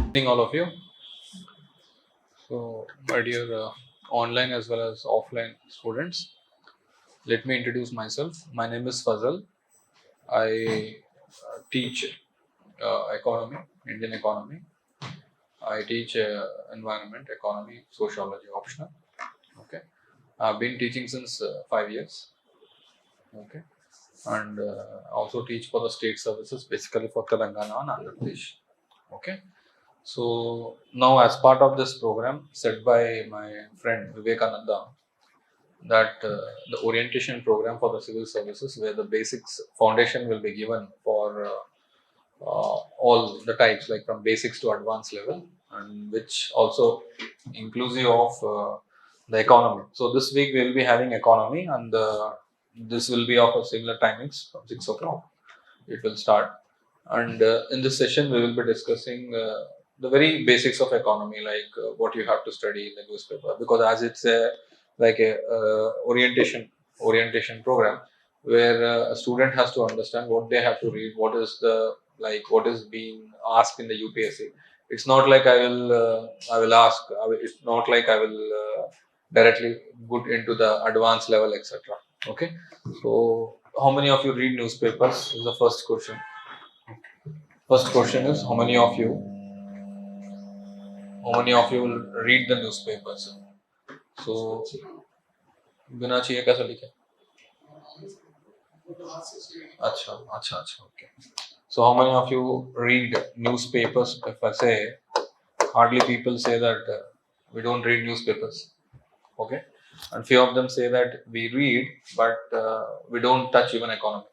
Good evening, all of you. So, my dear online as well as offline students, let me introduce myself. My name is Fazal. I teach economy, Indian economy. I teach environment, economy, sociology optional. Okay, I've been teaching since 5 years. Okay, and also teach for the state services, basically for Telangana and Andhra Pradesh. Okay. So now, as part of this program set by my friend Vivekananda, that the orientation program for the civil services, where the basics foundation will be given for all the types, like from basics to advanced level, and which also inclusive of the economy. So this week we will be having economy, and this will be of a similar timings from 6 o'clock. It will start, and in this session we will be discussing the very basics of economy, like what you have to study in the newspaper, because as it's a like a orientation program where a student has to understand what they have to read, what is the what is being asked in the UPSC. It's not like I will ask. It's not like I will directly put into the advanced level, etc. Okay, so how many of you read newspapers is the first question. First question is how many of you will read the newspapers? So बिना चाहिए कैसा लिखे? अच्छा अच्छा अच्छा okay. So how many of you read newspapers? If I say, hardly people say that we don't read newspapers. Okay, and few of them say that we read, but we don't touch even economy.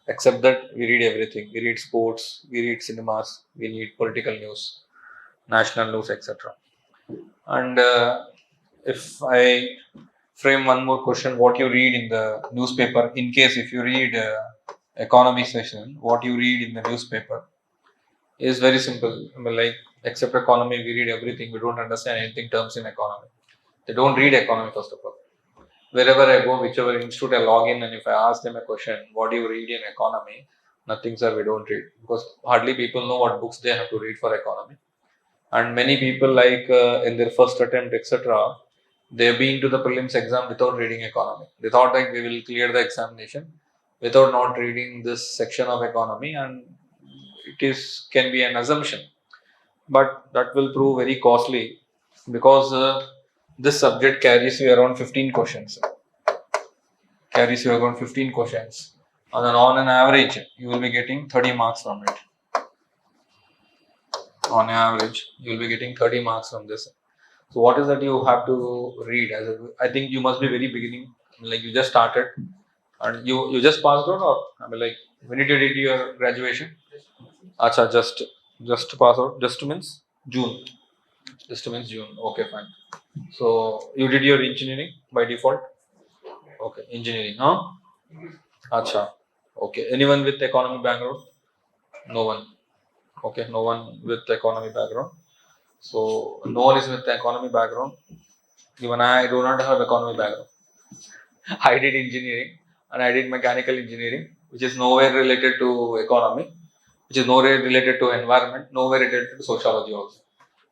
Except that we read everything. We read sports, we read cinemas, we read political news, national news, etc. And if I frame one more question, what you read in the newspaper, in case if you read economy session, what you read in the newspaper is very simple. I mean, like, except economy, we read everything. We don't understand anything terms in economy. They don't read economy, first of all. Wherever I go, whichever institute I log in, and if I ask them a question, what do you read in economy? Nothing, sir, we don't read, because hardly people know what books they have to read for economy. And many people, like in their first attempt, etc., they've been to the prelims exam without reading economy. They thought that we will clear the examination without not reading this section of economy, and it is can be an assumption, but that will prove very costly, because this subject carries you around 15 questions. Carries you around 15 questions. On an average, you will be getting 30 marks from it. On average, you will be getting 30 marks from this. So what is that you have to read? I think you must be very beginning, like you just started, and you just passed out, or I mean, like, when did you did your graduation? Acha, just pass out. Just means June. Just means June. Okay, fine. So you did your engineering by default. Okay, engineering, huh? Acha. Okay. Anyone with economy background? No one. Okay, no one with economy background. So no one is with economy background. Even I do not have economy background. I did engineering, and I did mechanical engineering, which is nowhere related to economy, which is nowhere related to environment, nowhere related to sociology also.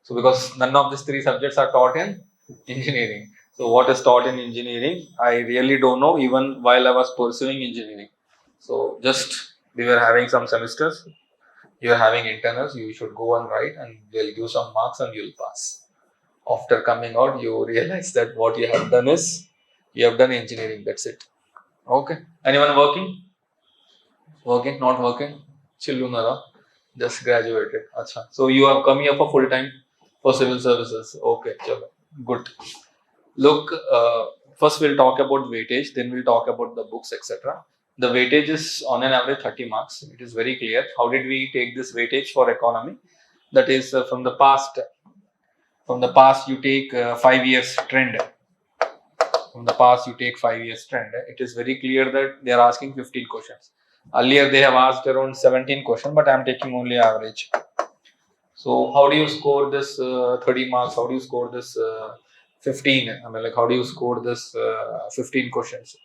So because none of these three subjects are taught in engineering. So what is taught in engineering, I really don't know, even while I was pursuing engineering. So just we were having some semesters, you are having internals, you should go and write, and they'll give some marks and you'll pass. After coming out, you realize that what you have done is you have done engineering. That's it. Okay. Anyone working? Working? Not working? Chillunara. Just graduated. Acha. So you have come here for full time for civil services. Okay. Chalo. Good. Look, first we'll talk about weightage, then we'll talk about the books, etc. The weightage is on an average 30 marks. It is very clear. How did we take this weightage for economy? That is from the past. From the past, you take 5 years trend. From the past, you take 5 years trend. It is very clear that they are asking 15 questions. Earlier, they have asked around 17 questions, but I am taking only average. So, how do you score this 30 marks? How do you score this 15? I mean, like, how do you score this 15 questions?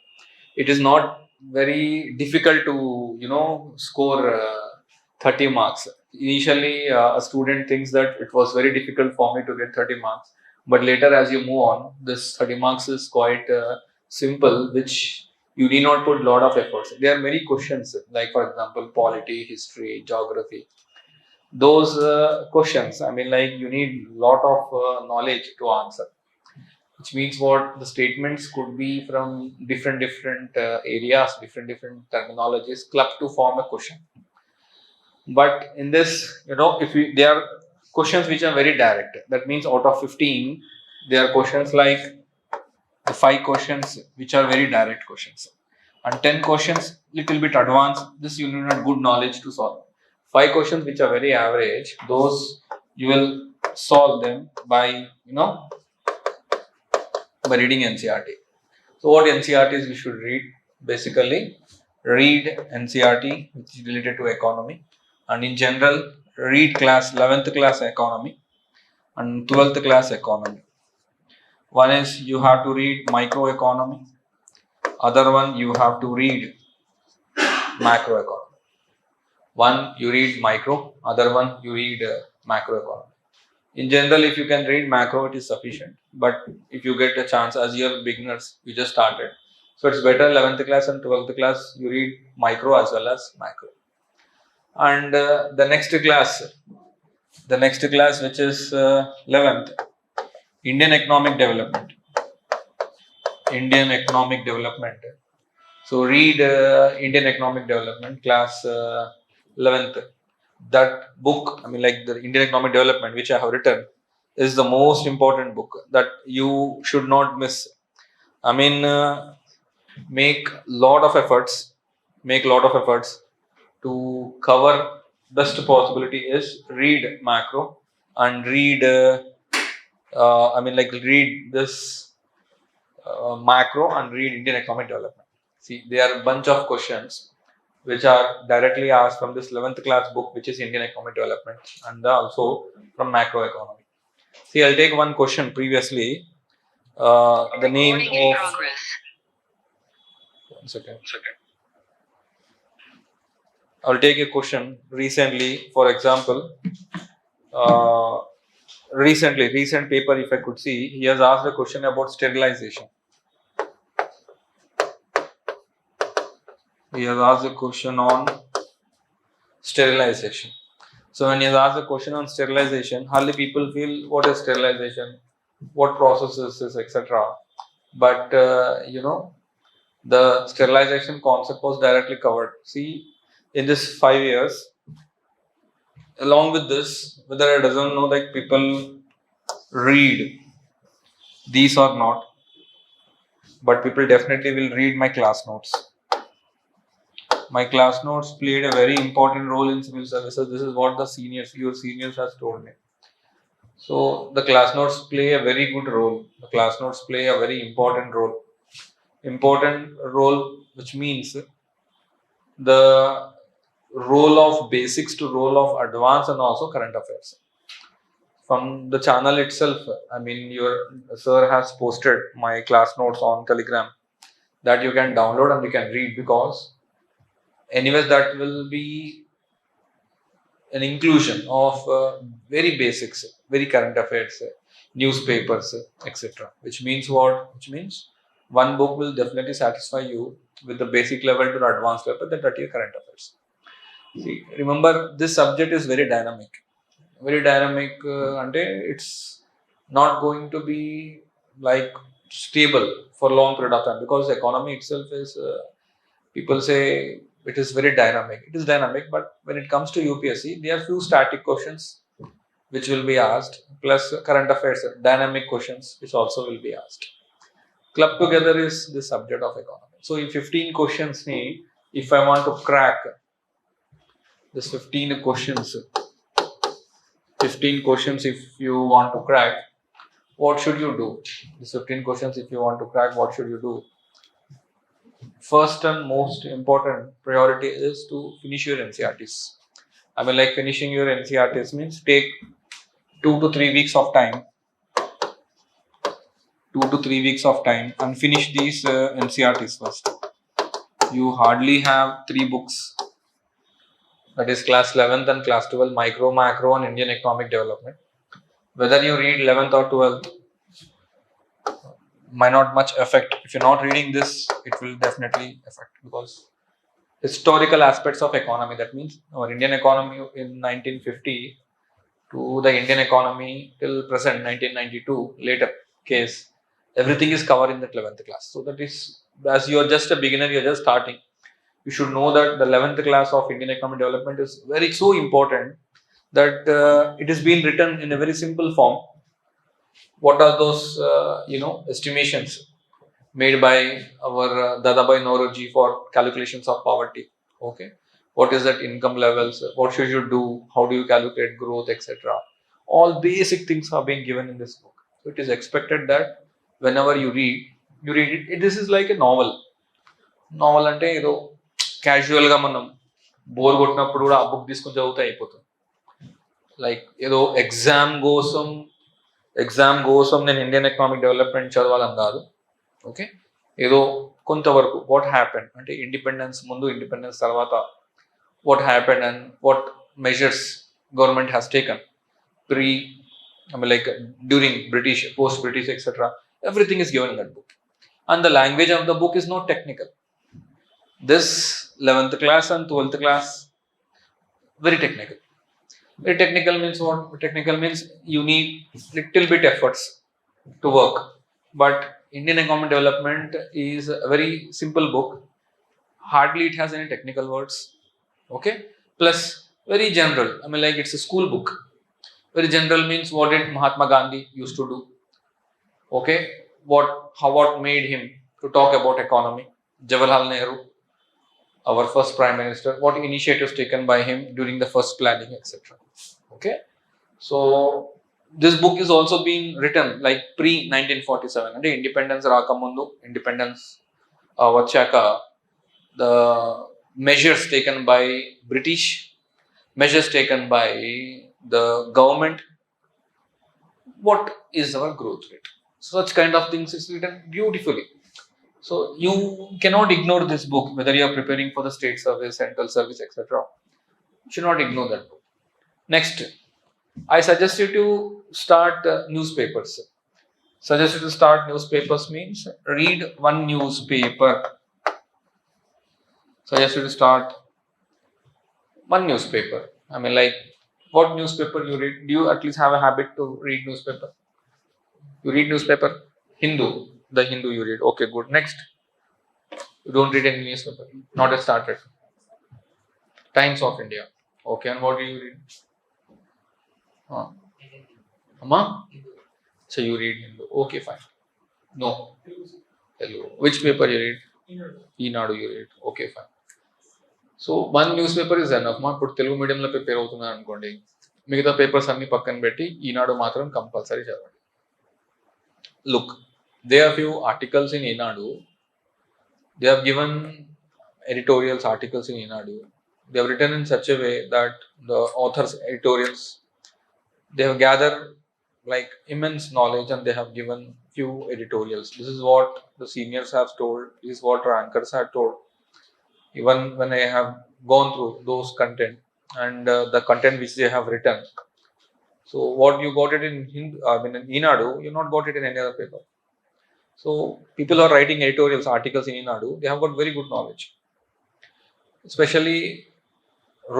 It is not very difficult to, score 30 marks. initially a student thinks that it was very difficult for me to get 30 marks, but later as you move on, this 30 marks is quite simple, which you need not put a lot of efforts. There are many questions, like for example, polity, history, geography. Those questions, I mean, like you need lot of knowledge to answer, which means what the statements could be from different areas, different terminologies clubbed to form a question. But in this, if we, there are questions which are very direct. That means out of 15, there are questions like the 5 questions which are very direct questions, and 10 questions little bit advanced. This you need good knowledge to solve. 5 questions which are very average, those you will solve them by by reading NCERT. So what NCERTs we should read? Basically, read NCERT which is related to economy, and in general read class 11th class economy and 12th class economy. One is you have to read microeconomy, other one you have to read macroeconomy. One you read micro, other one you read macroeconomy. In general, if you can read macro, it is sufficient. But if you get a chance, as you are beginners, you just started, so it's better 11th class and 12th class you read micro as well as macro. And the next class which is 11th, Indian economic development. So read Indian economic development, class 11th. That book, I mean, like the Indian economic development, which I have written, is the most important book that you should not miss. I mean, make lot of efforts to cover best possibility is read macro and read read this macro and read Indian economic development. See, there are a bunch of questions which are directly asked from this 11th class book, which is Indian economic development, and also from macroeconomy. See, I'll take one question previously. The name of. One second. I'll take a question recently, for example. Recent paper, if I could see, he has asked a question about sterilization. He has asked a question on sterilization. So when he has asked a question on sterilization, hardly people feel what is sterilization, what processes is, etc. But the sterilization concept was directly covered. See, in this 5 years, along with this, whether I doesn't know like people read these or not, but people definitely will read my class notes. My class notes played a very important role in civil services. This is what your seniors has told me. So the class notes play a very good role. The class notes play a very important role. Which means the role of basics to role of advanced and also current affairs. From the channel itself, I mean, your sir has posted my class notes on Telegram that you can download and you can read, because anyways that will be an inclusion of very basics, very current affairs, newspapers, etc. Which means what? Which means one book will definitely satisfy you with the basic level to the advanced level, that are your current affairs. See, remember, this subject is very dynamic. And it's not going to be like stable for long period of time, because the economy itself is people say it is very dynamic. It is dynamic, but when it comes to UPSC, there are few static questions which will be asked, plus current affairs, dynamic questions which also will be asked. Club together is the subject of economy. So in 15 questions, if I want to crack this 15 questions, if you want to crack, what should you do? These 15 questions, if you want to crack, what should you do? First and most important priority is to finish your NCERTs. I mean, like finishing your NCERTs means take 2 to 3 weeks of time. 2 to 3 weeks of time and finish these NCERTs first. You hardly have 3 books. that is class 11th and class 12, micro, macro and Indian economic development. Whether you read 11th or 12th might not much affect. If you're not reading this, it will definitely affect, because historical aspects of economy, that means our Indian economy in 1950 to the Indian economy till present 1992 later case, everything is covered in the 11th class. So that is, as you are just a beginner, you are just starting, you should know that the 11th class of Indian economic development is very so important that it is being written in a very simple form. What are those estimations made by our Dadabhai Naoroji for calculations of poverty? Okay, what is that income levels? What should you do? How do you calculate growth, etc.? All basic things are being given in this book. So it is expected that whenever you read it. This is like a novel. Novel అంటే ఏదో క్యాజువల్గా మనం bore కొట్టినప్పుడు కూడా ఆ book తీసుకొని చదివితే అయిపోతుంది. లైక్ ఏదో ఎగ్జామ్ కోసం నేను ఇండియన్ ఎకనామిక్ డెవలప్మెంట్ చదవాలని కాదు. ఓకే, ఏదో కొంతవరకు వాట్ హ్యాపెండ్ అంటే ఇండిపెండెన్స్ ముందు, ఇండిపెండెన్స్ తర్వాత what happened and what measures government has taken pre, like during British, post British, etc. Everything is given in that book, and the language of the book is not technical. This 11th class and 12th class very technical. Very technical means what? Technical means you need little bit efforts to work. But Indian economic development is a very simple book. Hardly it has any technical words. Okay, plus very general. Like it's a school book. Very general means what did Mahatma Gandhi used to do? Okay, what made him to talk about economy? Jawaharlal Nehru, our first prime minister, what initiatives taken by him during the first planning, etc. Okay, so this book is also being written like pre 1947, and independence rakamundu, independence vachaka, the measures taken by British, measures taken by the government, what is our growth rate, such kind of things is written beautifully. So you cannot ignore this book, whether you are preparing for the state service, central service, etc. You should not ignore that book. Next, I suggest you to start newspapers. Suggest you to start newspapers means read one newspaper. Suggest you to start one newspaper. Like what newspaper you read? Do you at least have a habit to read newspaper? You read newspaper? Hindu. The Hindu you read. Okay, good. Next. You don't read any newspaper. Not yet started. Times of India. Okay, and what do you read? Amma? So you read Hindu. Okay, fine. No. Hello. Which paper you read? Enadu you read. Okay, fine. So one newspaper is enough. Ma ఇప్పుడు తెలుగు మీడియంలో prepare అవుతున్నాను అనుకోండి, మిగతా papers అన్ని పక్కన పెట్టి ఈనాడు మాత్రం compulsory చదవండి. Look, there are few articles in Enadu. They have given editorials, articles in Enadu. They have written in such a way that the authors' editorials, they have gathered like immense knowledge, and they have given few editorials. This is what the seniors have told. This is what rankers have told. Even when I have gone through those content and the content which they have written. So what you got it in in Enadu, you not got it in any other paper. So people are writing editorials, articles in Enadu, they have got very good knowledge, especially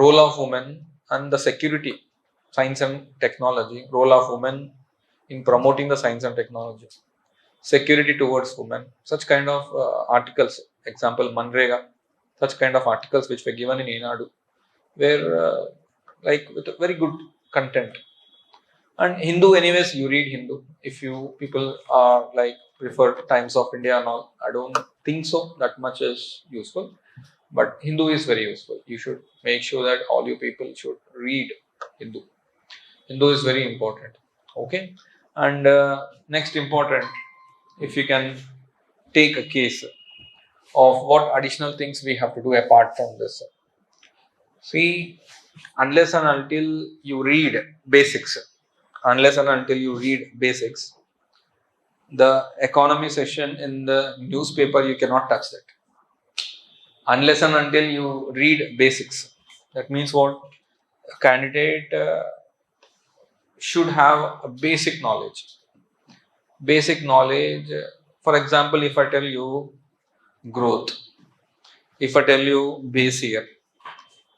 role of women and the security, science and technology, role of women in promoting the science and technology, security towards women, such kind of articles, example Manrega, such kind of articles which were given in Enadu were like with very good content. And Hindu, anyways, you read Hindu. If you people are like prefer Times of India and all, I don't think so that much is useful. But Hindu is very useful. You should make sure that all you people should read Hindu. Hindu is very important. Okay. And next important, if you can take a case of what additional things we have to do apart from this. See, unless and until you read basics, the economy session in the newspaper, you cannot touch that. Unless and until you read basics. That means what? A candidate should have a basic knowledge. Basic knowledge, for example, if I tell you growth, if I tell you base year,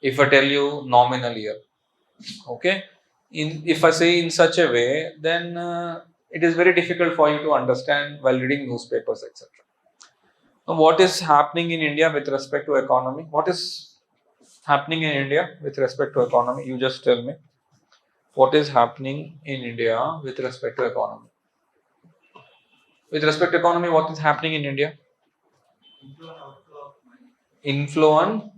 if I tell you nominal year, okay, if I say in such a way, then it is very difficult for you to understand while reading newspapers, etc. Now, what is happening in India with respect to economy? What is happening in India with respect to economy? You just tell me. What is happening in India with respect to economy? With respect to economy, what is happening in India? Inflow and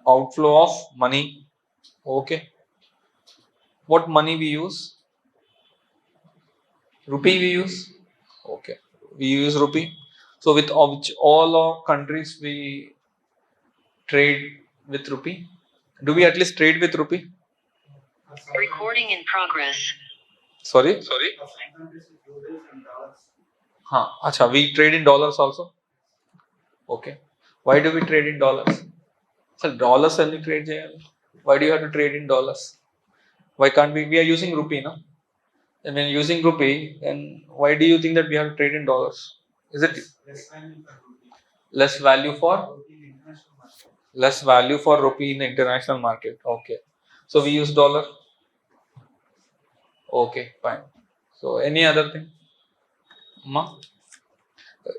outflow of money. Okay. What money we use? Rupee we use. Okay. We use rupee. So with which all our countries we trade with rupee. Do we at least trade with rupee? Recording in progress. Sorry. Acha, we trade in dollars also. Okay. Why do we trade in dollars? So dollars only trade చేయాలి. Why do you have to trade in dollars? Why can't we are using rupee, no? And when using rupee, then why do you think that we have to trade in dollars? Is it less value for rupee in the international market? Okay. So we use dollar. Okay, fine. So any other thing? Ma?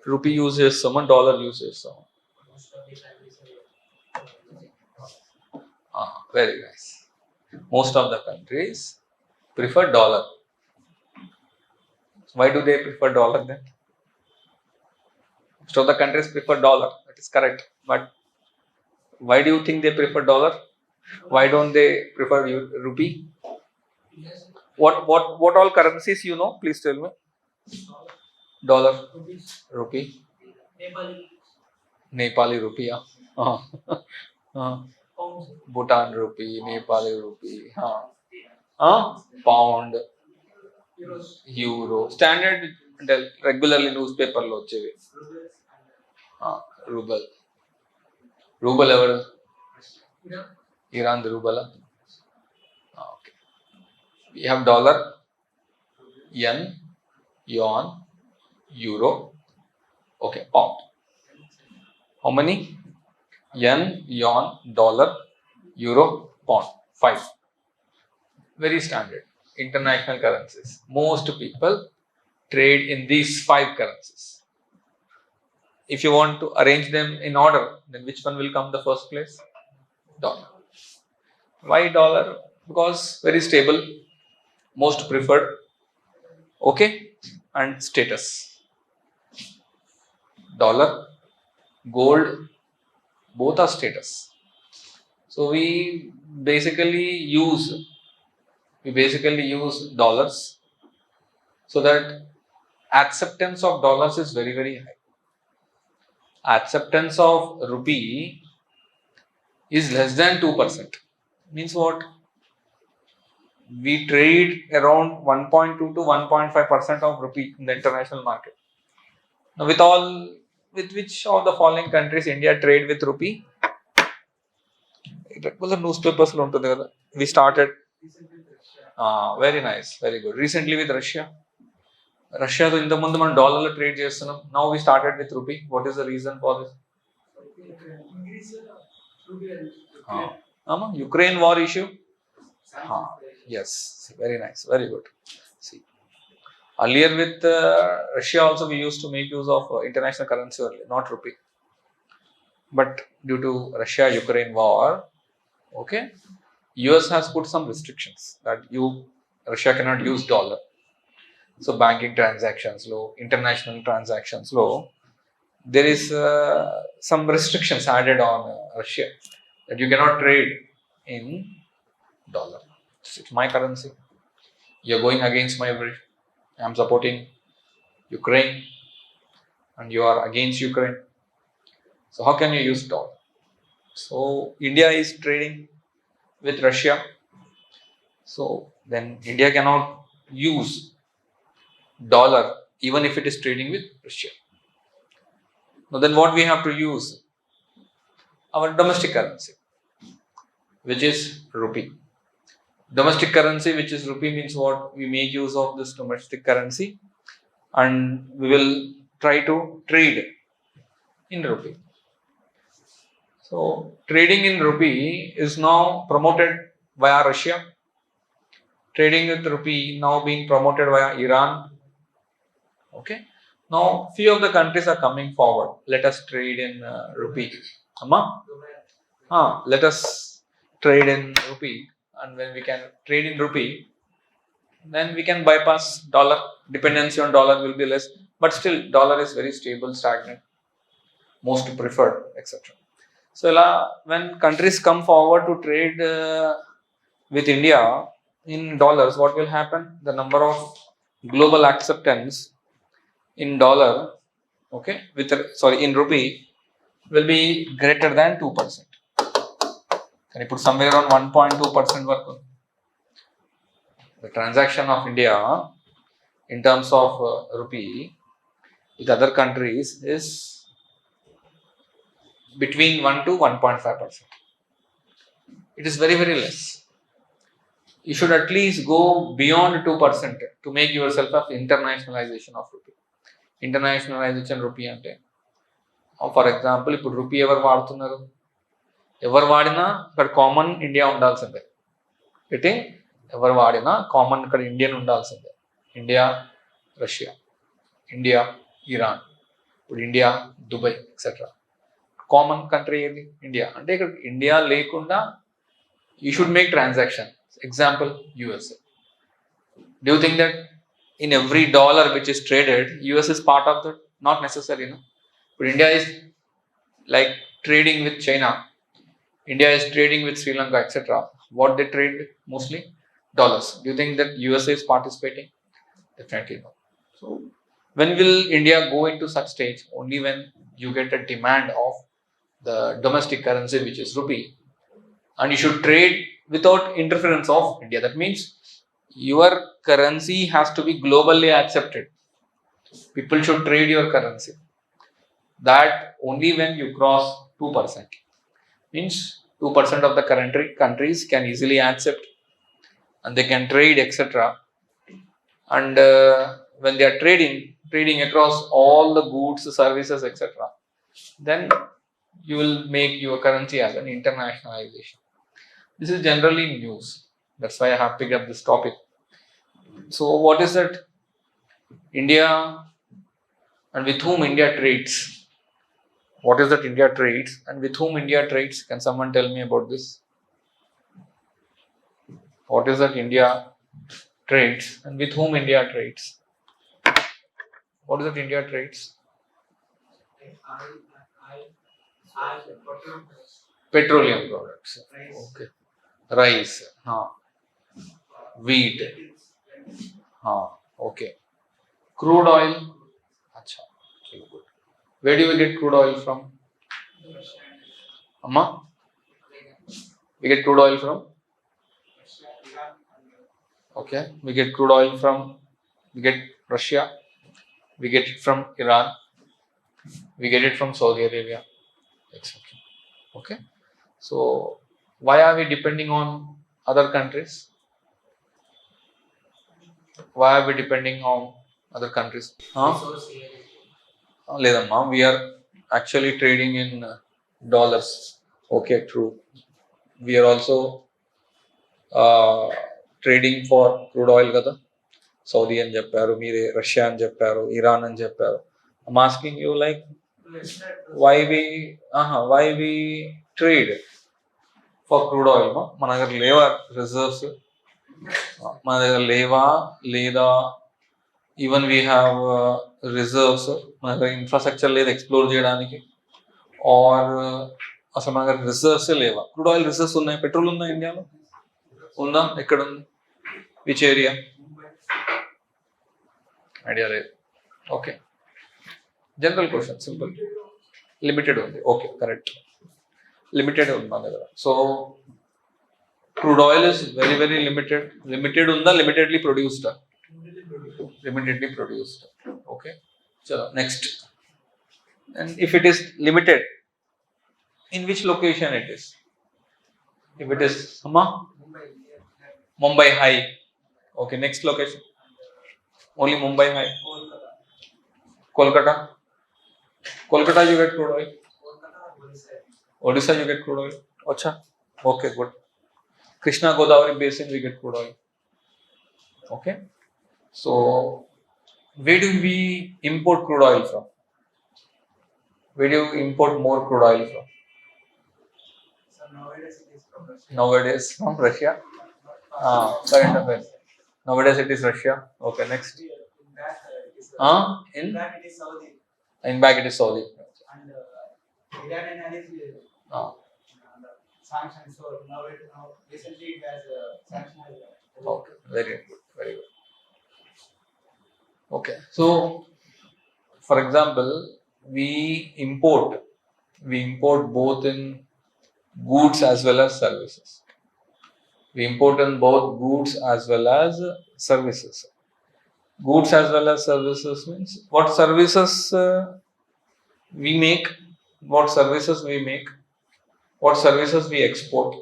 Rupee uses someone, dollar uses someone. Very nice. Most of the countries prefer dollar. Why do they prefer dollar then? Most of the countries prefer dollar. That is correct. But why do you think they prefer dollar? Why don't they prefer rupee? What all currencies you know? Please tell me. Dollar, rupee, Nepali rupee. Bhutan rupee, Nepali rupee. Pound, euro. Standard regularly newspaper lo వచ్చేవి. Ruble. Ruble ఎవరు? Iran ruble. Okay. We have dollar, yen, yuan, euro. Okay, pound. How many? Yen, yuan, dollar, euro, pound. 5. Very standard international currencies. Most people trade in these 5 currencies. If you want to arrange them in order, then which one will come the first place? Dollar. Why dollar? Because very stable, most preferred, okay, and status. Dollar, gold, both are status. So we basically use dollars, so that acceptance of dollars is very, very high. Acceptance of rupee is less than 2%. Means what? We trade around 1.2 to 1.5% of rupee in the international market. Now, with which of the following countries India trade with rupee? Regular newspapers lo untundi kada. We started. Very nice, very good. Recently with Russia. రష్యాతో ఇంతకుముందు మనం డాలర్లో trade చేస్తున్నాం. Now we started with rupee. What is the reason for this? Ukraine war issue. Yes, very nice, very good. See, earlier with Russia also we used to make use of international currency only, not rupee. But due to Russia-Ukraine war, okay, US has put some restrictions that Russia cannot use dollar. So banking transactions low, international transactions low. There is some restrictions added on Russia that you cannot trade in dollar. It's my currency. You're going against my will. I'm supporting Ukraine and you are against Ukraine. So how can you use dollar? So India is trading with Russia. So then India cannot use dollar even if it is trading with Russia. Now then what we have to use? Our domestic currency. which is rupee. Domestic currency, which is rupee, means what? We make use of this domestic currency and we will try to trade in rupee. So trading in rupee is now promoted via Russia. Trading with rupee now being promoted via Iran. Okay. Now few of the countries are coming forward. Let us trade in rupee. Amma? Let us trade in rupee, and when we can trade in rupee, then we can bypass dollar. Dependency on dollar will be less, but still dollar is very stable, stagnant, most preferred, etc. So when countries come forward to trade with India in dollars, what will happen? The number of global acceptance in dollar, okay, in rupee, will be greater than 2%. Can you put somewhere around 1.2% work? The transaction of India in terms of rupee with other countries is between 1 to 1.5%. It is very, very less. You should at least go beyond 2% to make yourself of internationalization of rupee. Internationalization rupee ante, for example ఇప్పుడు rupee ఎవరు వాడుతున్నారు? ఎవరు వాడినా ఇక్కడ common India ఉండాల్సిందే. ఇటే ఎవరు వాడినా కామన్ ఇక్కడ ఇండియన్ ఉండాల్సిందే. ఇండియా రష్యా, ఇండియా ఇరాన్, ఇప్పుడు India Dubai etcetera. Common country ఏది? ఇండియా. అంటే ఇక్కడ ఇండియా లేకుండా you should make transaction. Example, USA. Do you think that in every dollar which is traded, US is part of that? Not necessary, no? But India is like trading with China. India is trading with Sri Lanka, etc. What they trade with? Mostly dollars. Do you think that USA is participating? Definitely no. So, when will India go into such stage? Only when you get a demand of the domestic currency, which is rupee, and you should trade without interference of India. That means your currency has to be globally accepted. People should trade your currency. That only when you cross 2%. Means 2% of the countries can easily accept and they can trade, etc. And when they are trading across all the goods, services, etc., then you will make your currency as an internationalization. This is generally news. That's why I have picked up this topic. So what is that? India, and with whom India trades? What is that India trades and with whom India trades? Can someone tell me about this? What is that India trades and with whom India trades? What is that India trades? Petroleum products. Okay. Rice, wheat, okay. Crude oil, acha, okay, good. Where do we get crude oil from? Amma? We get crude oil from? Okay, we get crude oil from, we get Russia, we get it from Iran, we get it from Saudi Arabia, etc. Okay, so why are we depending on other countries? Why are we depending on other countries? Ledamma, we are actually trading in dollars. Okay, true. We are also trading for crude oil kada. Saudi అని చెప్పారు, మీరే Russia అని చెప్పారు, Iran అని చెప్పారు. I'm asking you like why we trade for crude oil? మన దగ్గర లేవా రిజర్వ్స్? మన దగ్గర లేవా లేదా ఈవెన్ వీ హ్యావ్ రిజర్వ్స్, మన దగ్గర ఇన్ఫ్రాస్ట్రక్చర్ లేదు ఎక్స్ప్లోర్ చేయడానికి, ఆర్ అసలు మన దగ్గర రిజర్వ్స్ లేవా? క్రూడ్ ఆయిల్ రిజర్వ్స్ ఉన్నాయి, పెట్రోల్ ఉందా ఇండియాలో? ఉందా? ఎక్కడ ఉంది? Which area? ఐడియా లేదు. Okay, general question, simple. Limited ఉంది. ఓకే, కరెక్ట్, లిమిటెడ్ ఉంది మన దగ్గర. So crude oil is very, very limited. Limited unda, limitedly produced. Limitedly produced. Okay. So next, and if it is limited, in which location it is? If it is Mumbai High. Okay, next location. Only Mumbai High. Kolkata. Kolkata you get crude oil. Odisha you get crude oil. Acha. Okay, good. Krishna Godavari basin we get crude oil. Okay. So where do we import crude oil from? Where do you import more crude oil from? Nowadays from Russia. Current affairs. Nowadays it is Russia. Okay, next. In back it is Saudi. Okay, very good, very good. Okay, so for example, we import both in goods as well as services. We import in both goods as well as services. Goods as well as services means what services we make, what services we make, what services we export.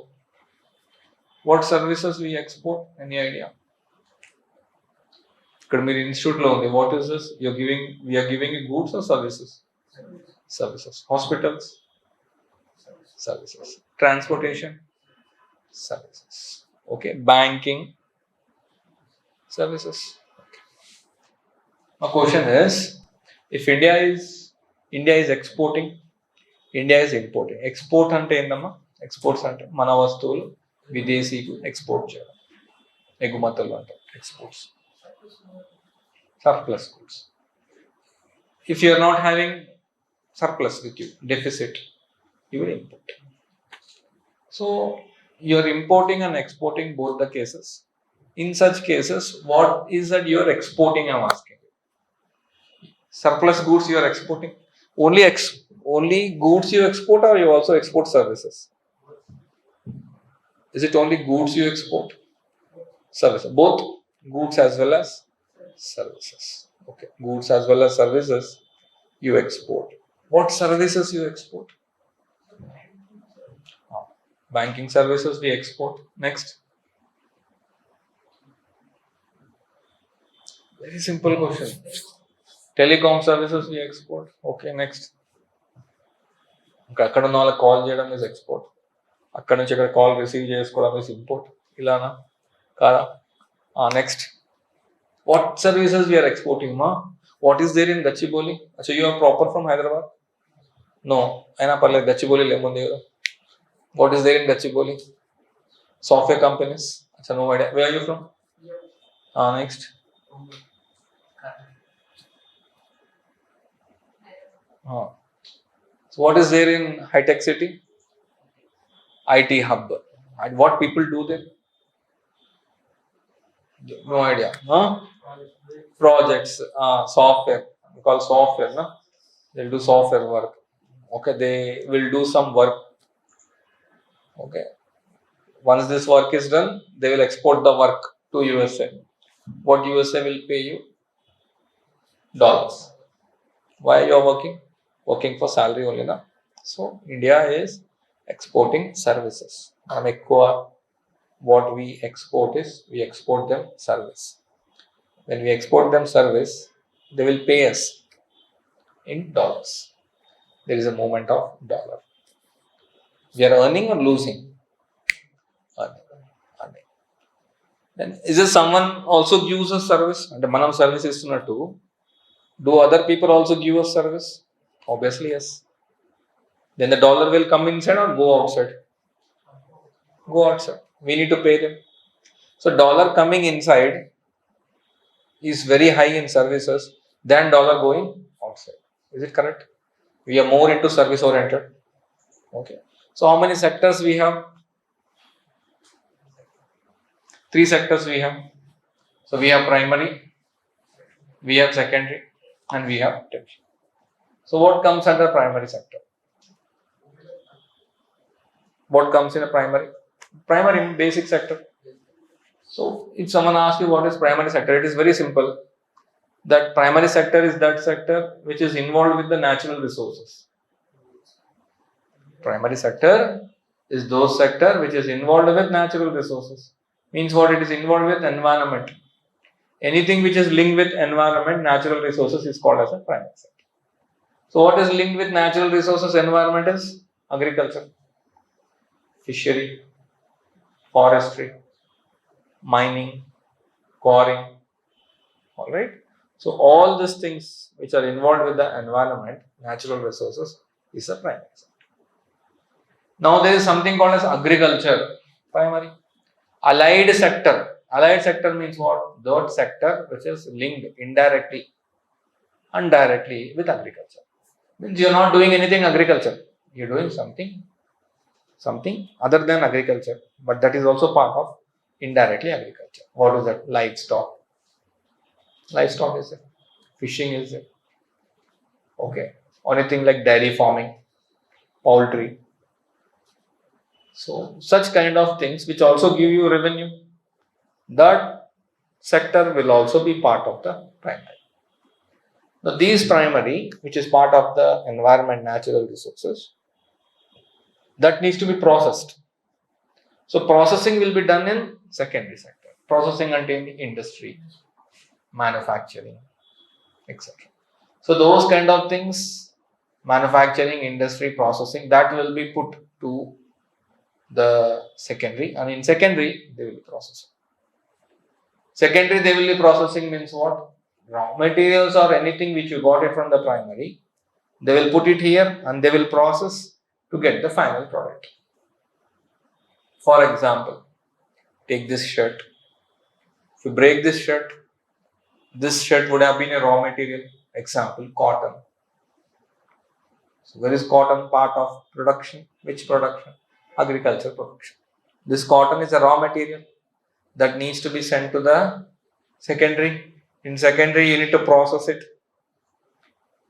What services we export? Any idea? Could be institute loan. What is this? We are giving you goods or services? Services. Hospitals? Services. Transportation? Services. Okay. Banking? Services. Okay. My question is, if India is exporting, India is importing. Export ante endamma? Exports ante mana vastuvuలు విదేశీకు export చేయడం. ఎగుమతులు అంటారు. Exports. Surplus goods. If you are not having surplus with you, deficit, you will import. So you are importing and exporting both the cases. In such cases, what is that you are exporting? I am asking. Surplus goods you are exporting. Only goods you export, or you also export services? Is it only goods you export? Services. Both goods as well as services. Okay. Goods as well as services you export. What services you export? Banking services we export. Next. Very simple question. Telecom services we export. Okay, next. అక్కడ ఉన్న వాళ్ళకి call చేయడం is export. అక్కడ నుంచి ఇక్కడ call receive చేసుకోవడం is import. ఇలానా కాదా? Next. What services we are exporting, ma? What is there in Gachibowli? So you are proper from Hyderabad? No. Aina parle Gachibowli lemon there. What is there in Gachibowli? Software companies. Acha, no idea. Where are you from? Next. So what is there in high tech city? IT hub. And what people do there? No idea. Projects, software. We call software, no? They'll do software work. Okay, they will do some work. Okay. Once this work is done, they will export the work to USA. What USA will pay you? Dollars. Why you are working? Working for salary only, na? So India is exporting services. What we export is, we export them service. When we export them service, they will pay us in dollars. There is a movement of dollar. We are earning or losing? Earning. Then is there someone also gives us service? And manam service istunattu, do other people also give us service? Obviously yes. Then the dollar will come inside or go outside? Go outside. We need to pay them. So dollar coming inside is very high in services than dollar going outside. Is it correct? We are more into service oriented. Okay. So how many sectors we have? 3 sectors we have. So we have primary, we have secondary, and we have tertiary. So what comes under primary sector? What comes in a primary? Primary basic sector. So if someone asks you what is primary sector, it is very simple. That primary sector is that sector which is involved with the natural resources. Primary sector is those sector which is involved with natural resources. Means what? It is involved with environment. Anything which is linked with environment, natural resources is called as a primary sector. So what is linked with natural resources, environment is agriculture, fishery, forestry, mining, quarrying. Alright. So all these things which are involved with the environment, natural resources is a primary sector. Now there is something called as agriculture, primary. Allied sector. Allied sector means what? That sector which is linked indirectly and directly with agriculture. Means you are not doing anything agriculture. You are doing something other than agriculture, but that is also part of indirectly agriculture. What is that? Livestock. Livestock is there. Fishing is there. Okay. Anything like dairy farming, poultry. So such kind of things which also give you revenue. That sector will also be part of the primary. Now these primary, which is part of the environment, natural resources, that needs to be processed. So processing will be done in secondary sector. Processing and in industry, manufacturing, etc. So those kind of things, manufacturing, industry, processing, that will be put to the secondary, and in secondary they will be processing. Secondary they will be processing means what? Raw materials or anything which you got it from the primary, they will put it here and they will process to get the final product. For example, take this shirt. If you break this shirt would have been a raw material. Example, cotton. So where is cotton part of production? Which production? Agriculture production. This cotton is a raw material that needs to be sent to the secondary. In secondary, you need to process it,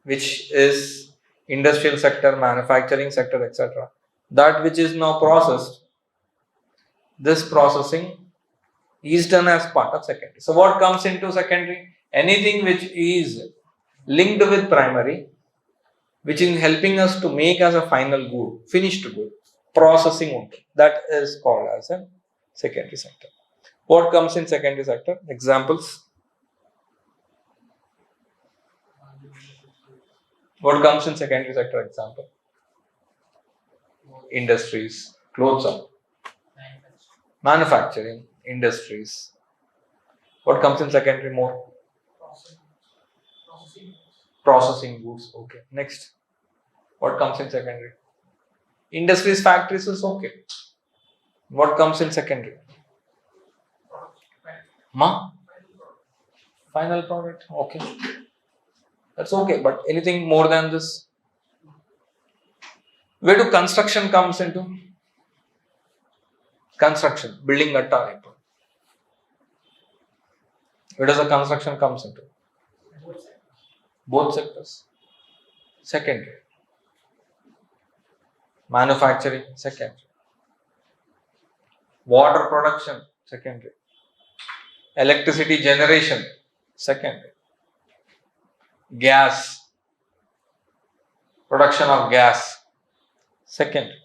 which is industrial sector, manufacturing sector, etc. That which is now processed, this processing is done as part of secondary. So what comes into secondary? Anything which is linked with primary, which is helping us to make as a final good, finished good, processing only. That is called as a secondary sector. What comes in secondary sector? Examples. What comes in secondary sector? Example. Industries, clothes up. Manufacturing, industries. What comes in secondary more? Processing goods. Okay. Next. What comes in secondary? Industries, factories is okay. What comes in secondary? Final product. Okay. That's okay. But anything more than this? Where do construction comes into? Construction, building a type. Where does the construction comes into? Both sectors. Secondary. Manufacturing, secondary. Water production, secondary. Electricity generation, secondary. Gas, production of gas, secondary.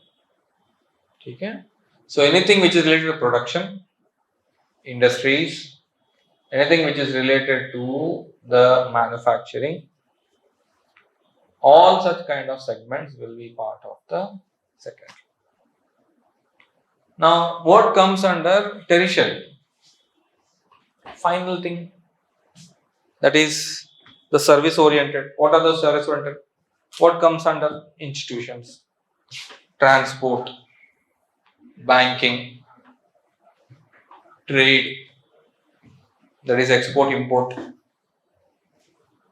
Okay? So anything which is related to production, industries, anything which is related to the manufacturing, all such kind of segments will be part of the secondary. Now, what comes under tertiary? Final thing, that is the service oriented. What are the service oriented? What comes under institutions? Transport, banking, trade, that is export import.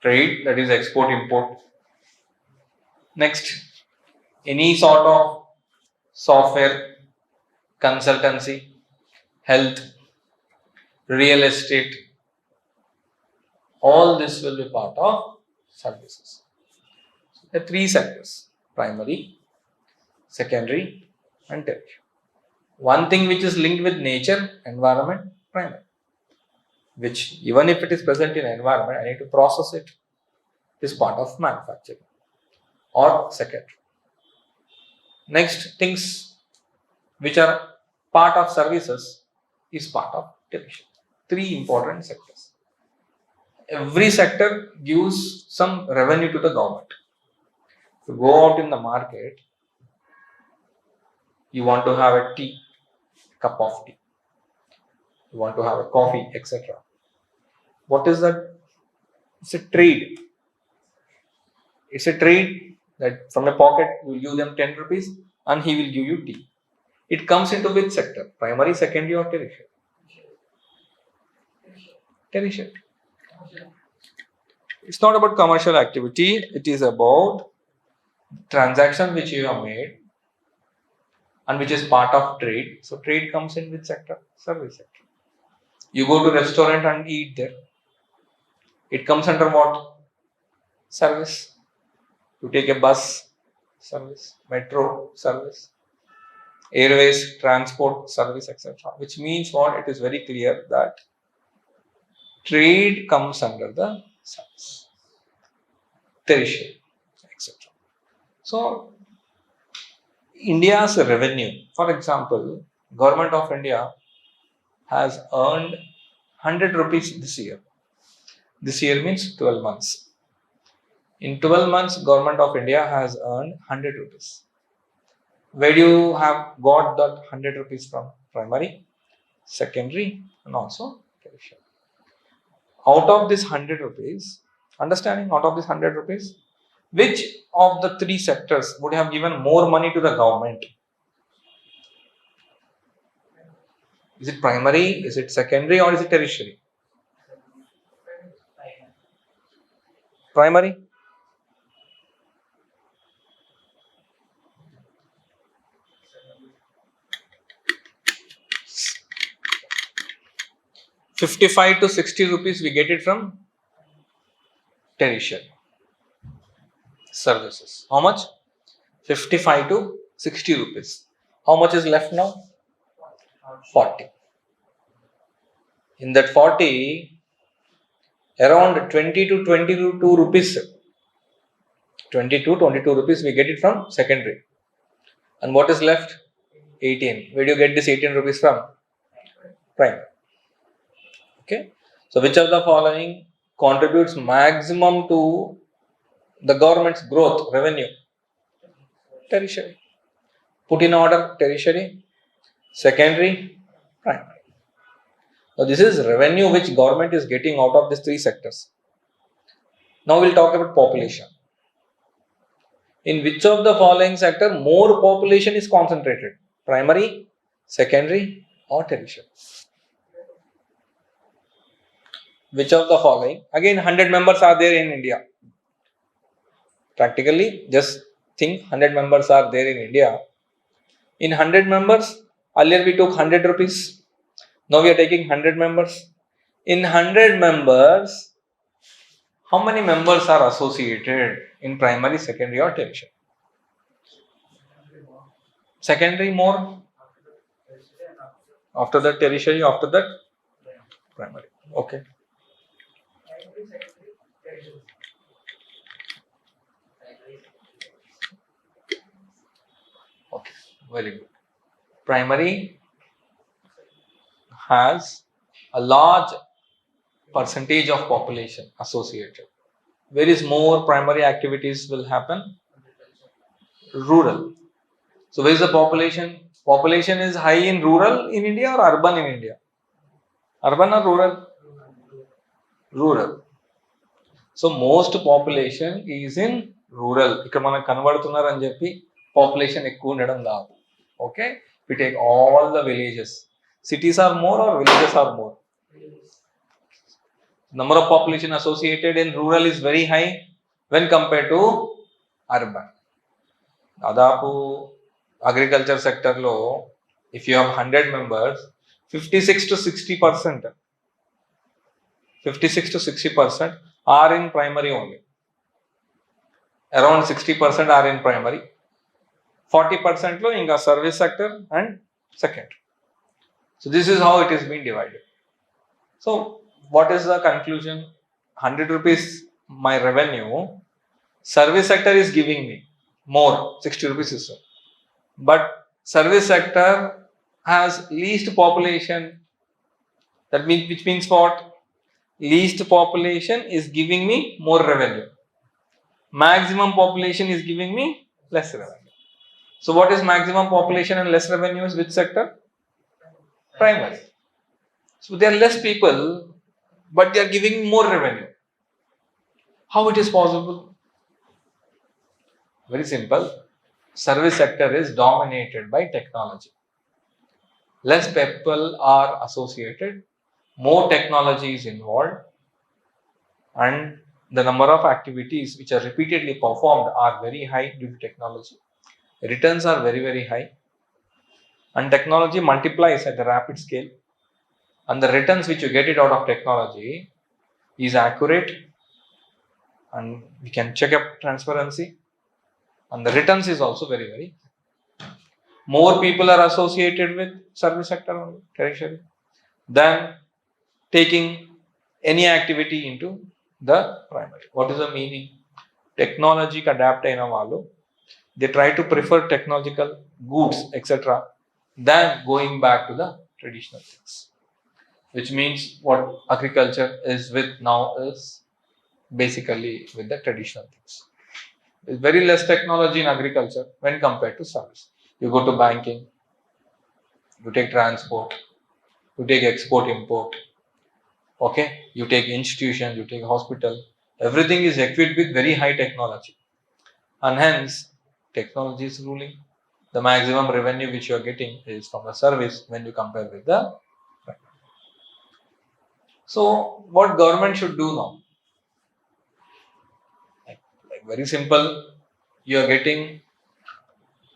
Trade, that is export import. Next, any sort of software, consultancy, health, real estate, all this will be part of services. The three sectors: primary, secondary, and tertiary. One thing which is linked with nature, environment, primary. Which even if it is present in environment, I need to process it. It is part of manufacturing or secondary. Next things, which are part of services is part of tertiary. 3 important sectors. Every sector gives some revenue to the government. If you go out in the market, you want to have a tea, cup of tea. You want to have a coffee, etc. What is that? It's a trade. It's a trade that from a pocket you give them 10 rupees and he will give you tea. It comes into which sector? Primary, secondary or tertiary? Tertiary. It's not about commercial activity. It is about transaction which you have made and which is part of trade. So trade comes in which sector? Service sector. You go to restaurant and eat there. It comes under what? Service. You take a bus, service, metro, service, airways, transport, service, etc. Which means what? It is very clear that trade comes under the service, tertiary, etc. So India's revenue, for example, Government of India has earned 100 rupees this year. This year means 12 months. In 12 months, Government of India has earned 100 rupees. Where do you have got that 100 rupees from? Primary, secondary, and also tertiary. Out of this 100 rupees, understanding out of this 100 rupees, which of the 3 sectors would have given more money to the government? Is it primary, is it secondary, or is it tertiary? Primary. ₹55 to ₹60 we get it from tertiary services. How much? 55 to ₹60. How much is left now? 40. In that 40, around 20 to 22 rupees. 22 rupees we get it from secondary. And what is left? 18. Where do you get this 18 rupees from? Prime. Okay. So which of the following contributes maximum to the government's growth, revenue? Tertiary. Put in order: tertiary, secondary, primary. Now this is revenue which government is getting out of these 3 sectors. Now we'll talk about population. In which of the following sector more population is concentrated? Primary, secondary, or tertiary? Which of the following? Again, 100 members are there in India. Practically, just think 100 members are there in India. In 100 members, earlier we took 100 rupees. Now we are taking 100 members. In 100 members, how many members are associated in primary, secondary, or tertiary? Secondary more. After that tertiary, after that primary. Okay. Okay, very good. Primary has a large percentage of population associated. Where is more primary activities will happen? Rural. So where is the population? Population is high in rural in India or urban in India? Urban or rural? Rural. So most population is in rural. ఇక్కడ మనకు కనబడుతున్నారు అని చెప్పి population ఎక్కువ ఉండడం కాదు. Okay? We take all the villages. Cities are more or villages are more? Number of population associated in rural is very high when compared to urban. దాదాపు agriculture సెక్టర్లో if you have 100 members, 56 to 60%, 56 to 60% are in primary only. Around 60% are in primary. 40% లో ఇంకా service sector and secondary. So this is how it is being divided. So what is the conclusion? 100 rupees my revenue, service sector is giving me more, 60 rupees is so. But service sector has least population. That means, which means what? Least population is giving me more revenue. Maximum population is giving me less revenue. So what is maximum population and less revenue is which sector? Primary. So there are less people, but they are giving more revenue. How it is possible? Very simple. Service sector is dominated by technology. Less people are associated, more technology is involved, and the number of activities which are repeatedly performed are very high due to technology. Returns are very, very high, and technology multiplies at a rapid scale, and the returns which you get it out of technology is accurate, and we can check up transparency, and the returns is also very, very more people are associated with service sector only, tertiary, than taking any activity into the primary. What is the meaning? Technology adapt అయిన వాళ్ళు, they try to prefer technological goods, etc., than going back to the traditional things. Which means what agriculture is with now is basically with the traditional things. There's very less technology in agriculture when compared to service. You go to banking, you take transport, you take export import, okay, you take institutions, you take hospital, everything is equipped with very high technology, and hence technology is ruling. The maximum revenue which you are getting is from the service when you compare with the. So what government should do now? Like very simple, you are getting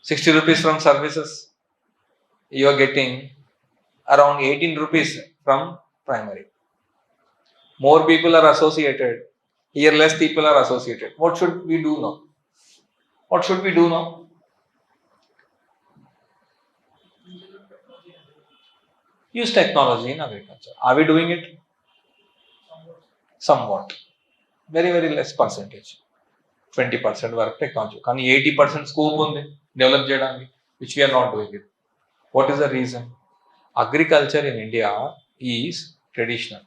60 rupees from services, you are getting around 18 rupees from primary. More people are associated, here less people are associated. What should we do now? What should we do now? Use technology in agriculture. Are we doing it? Somewhat. Very, very less percentage. 20% వరకు technology, కానీ 80% scope ఉంది develop చేయడానికి, which we are not doing it. What is the reason? Agriculture in India is traditional.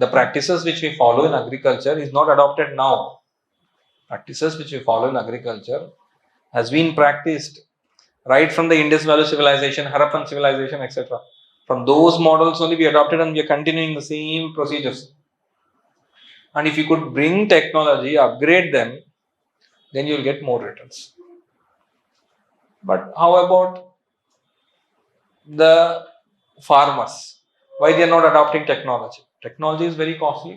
The practices which we follow in agriculture is not adopted now. Practices which we follow in agriculture has been practiced right from the Indus Valley civilization, Harappan civilization, etc. From those models only we adopted, and we are continuing the same procedures. And if you could bring technology, upgrade them, then you will get more returns. But how about the farmers? Why they are not adopting technology? Technology is very costly.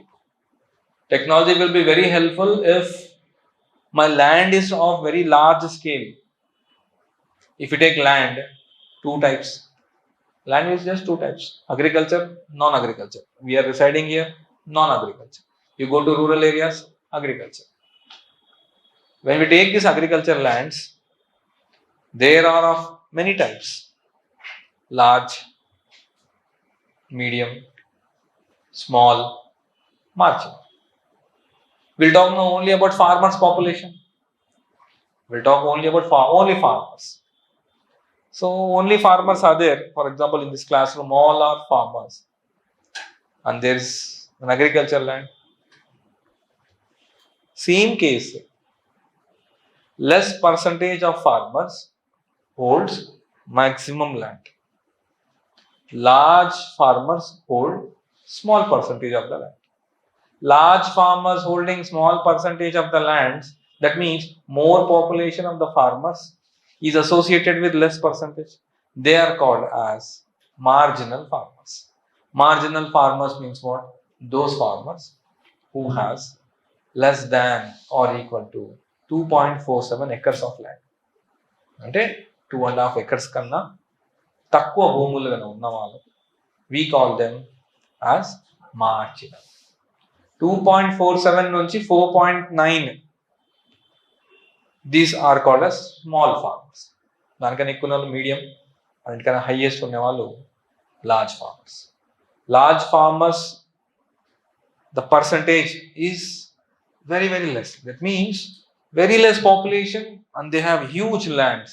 Technology will be very helpful if my land is of very large scale. If you take land, two types. Land is just two types: agriculture, non-agriculture. We are residing here, non-agriculture. You go to rural areas, agriculture. When we take these agriculture lands, there are of many types: large, medium, small, marginal. We'll talk now only about farmers' population. We'll talk only about only farmers. So only farmers are there. For example, in this classroom, all are farmers, and there is an agriculture land. Same case, less percentage of farmers holds maximum land. Large farmers hold small percentage of the land. Large farmers holding small percentage of the lands, that means more population of the farmers is associated with less percentage. They are called as marginal farmers. Marginal farmers means what? Those farmers who has less than or equal to 2.47 acres of land. అంటే 2.5 acres కన్నా తక్కువ భూములుగా ఉన్న వాళ్ళు, we call them as marginal. 2.47 నుంచి 4.9, these are called as small farmers. దానికన్నా ఎక్కువ వాళ్ళు మీడియం, అన్నిటికన్నా హైయెస్ట్ ఉన్న వాళ్ళు large farmers. Large farmers, the percentage is very, very less. That means very less population and they have huge lands.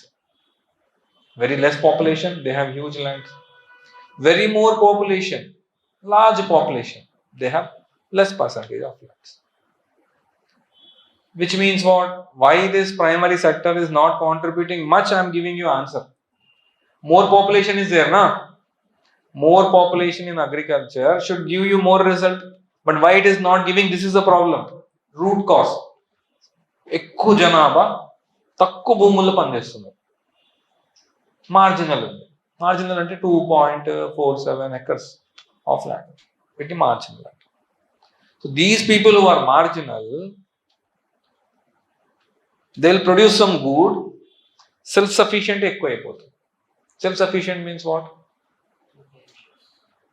Very less population, they have huge lands. Very more population, large population, they have less percentage of lands. Which means what? Why this primary sector is not contributing much? I am giving you answer. More population is there, na? More population in agriculture should give you more result. But why it is not giving? This is the problem. Root cause. ఎక్కువ జనాభా తక్కువ భూముల్లో పనిచేస్తున్నారు. Marginal ఉంది. Marginal అంటే 2.47 acres of land. Pretty marginal. So these people who are marginal, they will produce some good, self-sufficient ఎక్కువ అయిపోతుంది. Self-sufficient means what?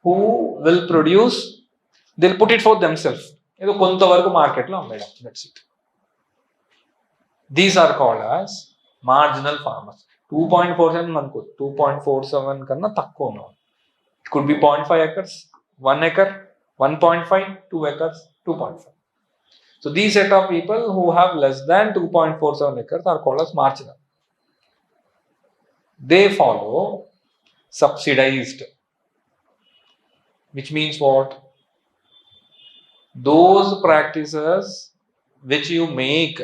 Who will produce, they'll put it for themselves. ఏదో కొంతవరకు మార్కెట్లో అమ్మేయడం. That's it. These are called as marginal farmers. 2.47 అనుకో, 2.47 కన్నా తక్కువ ఉన్నాం. It could be 0.5 acres, 1 acre, 1.5, 2 acres, 2.5. So these set of people who have less than 2.47 acres are called as marginal. They follow subsidized, which means what? Those practices which you make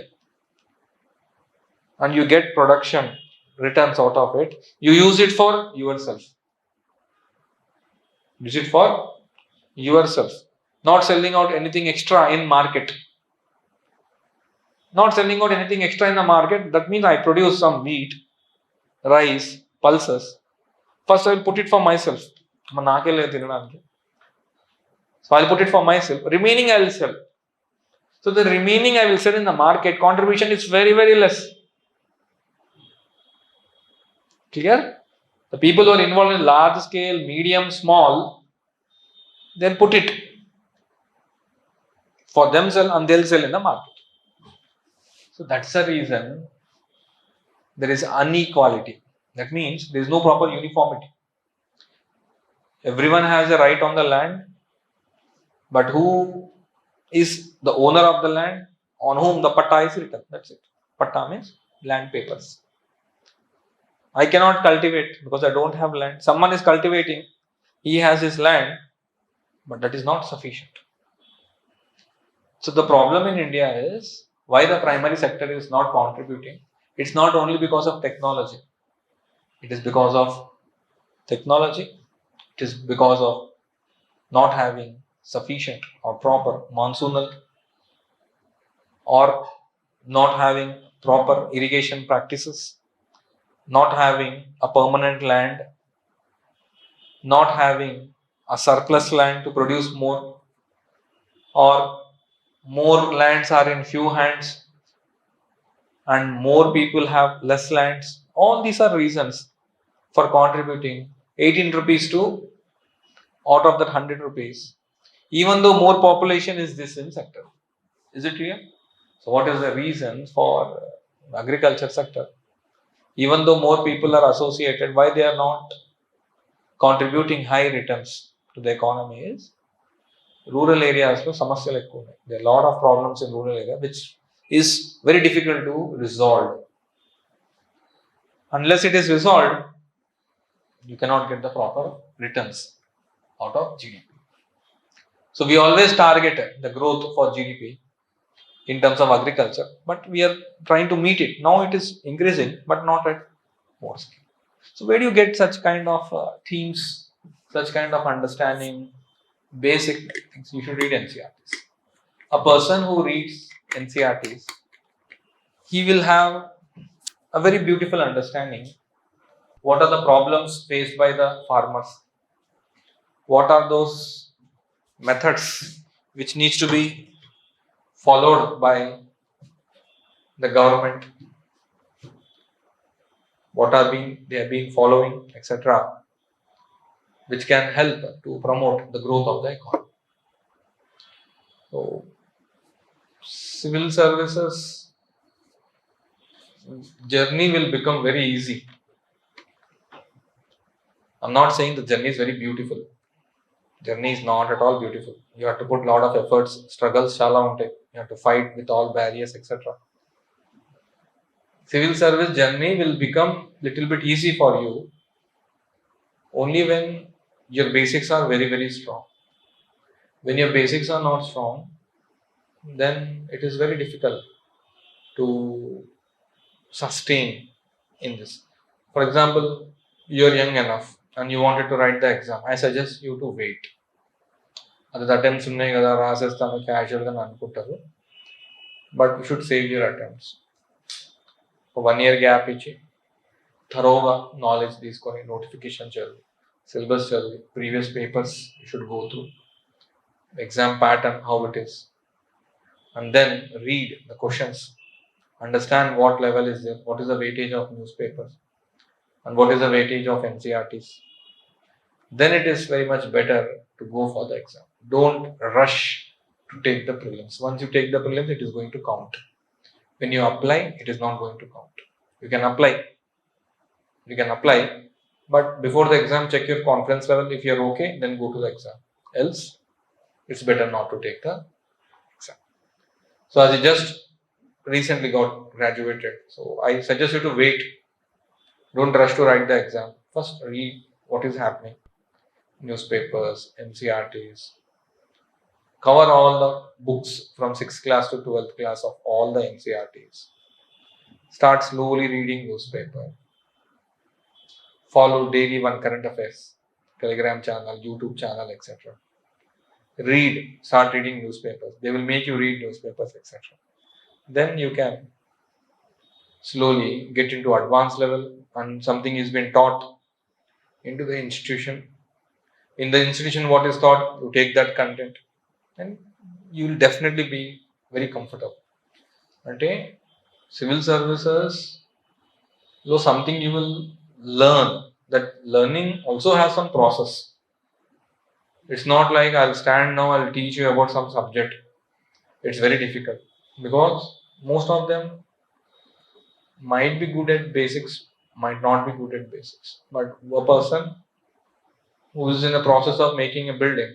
and you get production returns out of it, you use it for yourself. Use it for yourself. Not selling out anything extra in market. Not selling out anything extra in the market, that means I produce some wheat, rice, pulses. First I will put it for myself. So I will put it for myself. Remaining I will sell. So the remaining I will sell in the market. Contribution is very, very less. Clear? The people who are involved in large scale, medium, small, they'll put it for themselves and they'll sell in the market. So that's the reason there is inequality. That means there is no proper uniformity. Everyone has a right on the land, but who is the owner of the land, on whom the patta is written? That's it. Patta means land papers. I cannot cultivate because I don't have land. Someone is cultivating, he has his land, but that is not sufficient. So the problem in India is why the primary sector is not contributing. It's not only because of technology. It is because of technology. It is because of not having sufficient or proper monsoonal or not having proper irrigation practices, not having a permanent land, not having a surplus land to produce more, or more lands are in few hands and more people have less lands. All these are reasons for contributing 18 rupees to out of that 100 rupees, even though more population is this in sector. Is it clear? So what is the reason for agriculture sector? Even though more people are associated, why they are not contributing high returns to the economy is rural areas lo samasyalu ekku unnai. There are a lot of problems in rural area which is very difficult to resolve. Unless it is resolved, you cannot get the proper returns out of GDP. So we always target the growth for GDP in terms of agriculture, but we are trying to meet it. Now it is increasing, but not at more scale. So where do you get such kind of themes, such kind of understanding, basic things? You should read NCERTs. A person who reads NCERTs, he will have a very beautiful understanding. What are the problems faced by the farmers? What are those methods which needs to be followed by the government? What are they have been following, etc., which can help to promote the growth of the economy. So civil services journey will become very easy. I'm not saying the journey is very beautiful. Journey is not at all beautiful. You have to put a lot of efforts, struggles chala untai. You have to fight with all barriers, etc. Civil service journey will become little bit easy for you only when your basics are very, very strong. When your basics are not strong, then it is very difficult to sustain in this. For example, you're young enough and you wanted to write the exam. I suggest you to wait. అది attempts ఉన్నాయి కదా రాసేస్తాను క్యాజువల్గా అనుకుంటారు but you should save your attempts 1 year gap ఇచ్చి థరోగా knowledge తీసుకొని notification చదివి సిలబస్ చదివి previous papers you should go through exam pattern how it is and then read the questions understand what level is there, what is the weightage of newspapers and what is the weightage of NCERTs. Then it is very much better to go for the exam. Don't rush to take the prelims. Once you take the prelims, it is going to count. When you apply, it is not going to count. You can apply, but before the exam, check your confidence level. If you are okay, then go to the exam. Else, it's better not to take the exam. So as you just recently got graduated, so I suggest you to wait. Don't rush to write the exam. First read what is happening, newspapers, NCERTs, cover all the books from 6th class to 12th class of all the NCERTs. Start slowly reading newspaper. Follow daily one current affairs, Telegram channel, YouTube channel, etc. Start reading newspapers. They will make you read newspapers, etc. Then you can slowly get into advanced level and something is being taught into the institution. In the institution, what is taught, you take that content and you will definitely be very comfortable. Ante civil services lo something you will learn. That learning also has some process. It's not like I'll stand now, I'll teach you about some subject. It's very difficult because most of them might be good at basics, might not be good at basics. But a person who is in the process of making a building,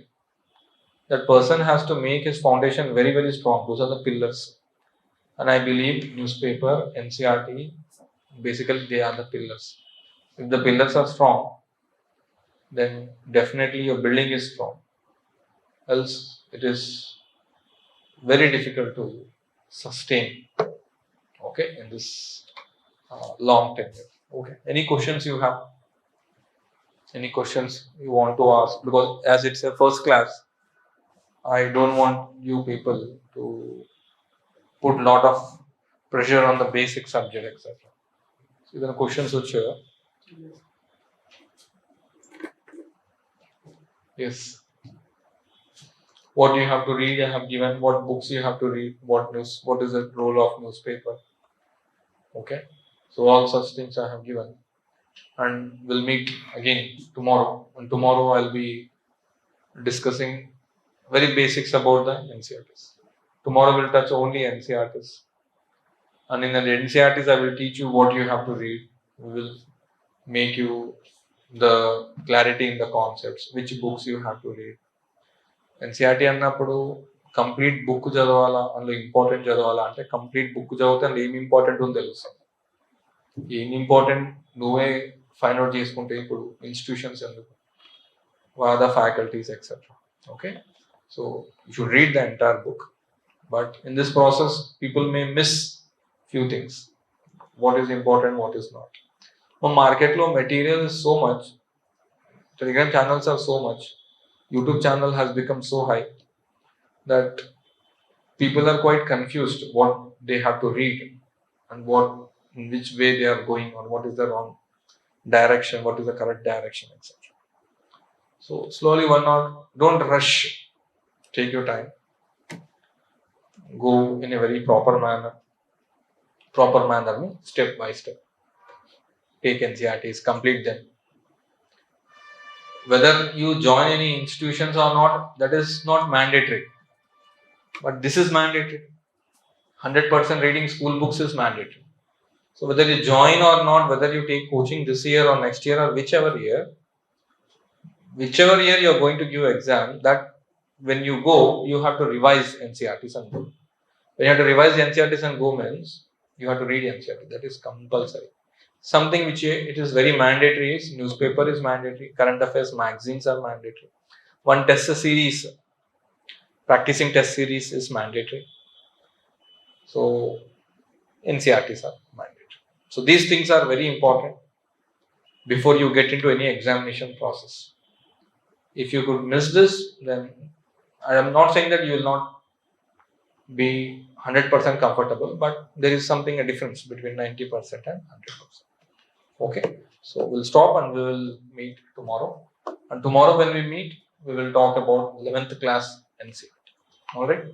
that person has to make his foundation very, very strong. Those are the pillars. And I believe newspaper, NCERT, basically they are the pillars. If the pillars are strong, then definitely your building is strong. Else it is very difficult to sustain, okay, in this long tenure. Okay, any questions you have? Any questions you want to ask? Because as it's a first class, I don't want you people to put a lot of pressure on the basic subject, etc. So there are questions which yes. What you have to read, I have given. What books you have to read. What is the role of newspaper? Okay. So all such things I have given. And we'll meet again tomorrow. And tomorrow I'll be discussing very basics about the NCERTs. Tomorrow we'll touch only NCERTs. And in the NCERTs, I will teach you what you have to read. We will make you the clarity in the concepts, which books you have to read. NCERT అన్నప్పుడు complete book చదవాలా, అందులో important చదవాలా అంటే complete book చదివితే అందులో ఏమి important ఉందో తెలుస్తుంది. ఏమి ఇంపార్టెంట్ నువ్వే ఫైండ్ అవుట్ చేసుకుంటే ఇప్పుడు ఇన్స్టిట్యూషన్స్ ఎందుకు, what the faculties etcetera. Okay, so you should read the entire book. But in this process people may miss few things. What is important, what is not. Market lo material is so much, Telegram channels are so much, YouTube channel has become so high that people are quite confused what they have to read and in which way they are going, or what is the wrong direction, what is the correct direction, etc. So slowly, don't rush, take your time, go in a very proper manner, step by step. Take NCERTs, complete them. Whether you join any institutions or not, that is not mandatory. But this is mandatory. 100% reading school books is mandatory. So whether you join or not, whether you take coaching this year or next year or whichever year you are going to give exam, that when you go, you have to revise NCERTs and go. When you have to revise the NCERTs and go means, You have to read NCERT. That is compulsory. Something which it is very mandatory is newspaper is mandatory, current affairs magazines are mandatory. One test series, practicing test series is mandatory. So NCERTs are mandatory. So these things are very important before you get into any examination process. If you could miss this, then I am not saying that you will not be 100% comfortable, but there is something a difference between 90% and 100%. Okay, so we'll stop and we will meet tomorrow. And tomorrow when we meet, we will talk about 11th class NCERT. All right.